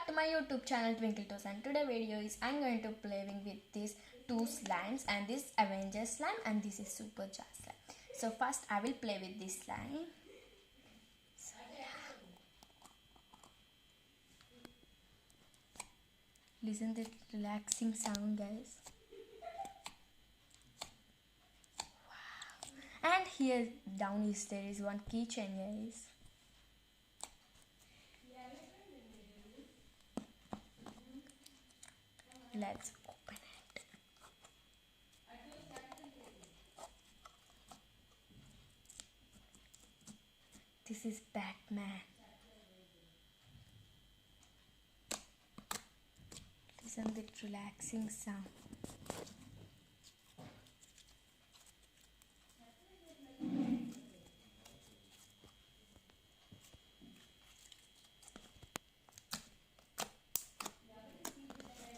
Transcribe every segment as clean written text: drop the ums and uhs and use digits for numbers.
back to my YouTube channel Twinkle Toes, and today video is I'm going to playing with these two slimes, and this Avengers slime and this is Super Jar slime. So first I will play with this slime. So yeah. Listen to the relaxing sound, guys. Wow. And here down is there is one keychain, guys. Let's open it. This is Batman. Listen to the relaxing sound.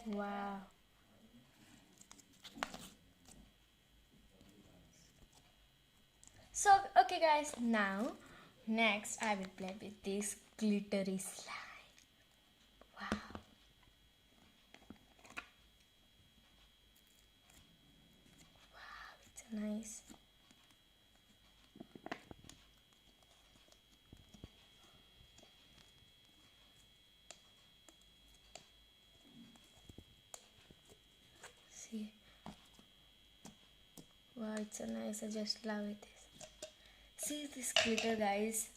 Wow. So okay guys, now next I will play with this glittery slime. Wow. Wow, it's nice. See. Wow, it's so nice. I just love it. See this glitter, guys.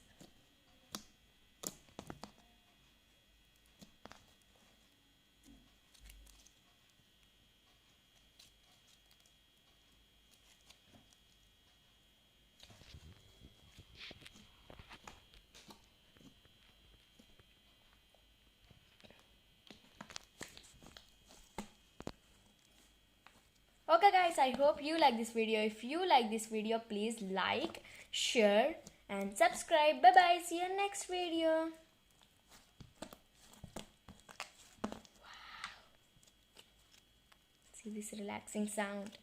Okay guys, I hope you like this video. If you like this video, please like, share and subscribe. Bye bye. See you next video. Wow. See this relaxing sound.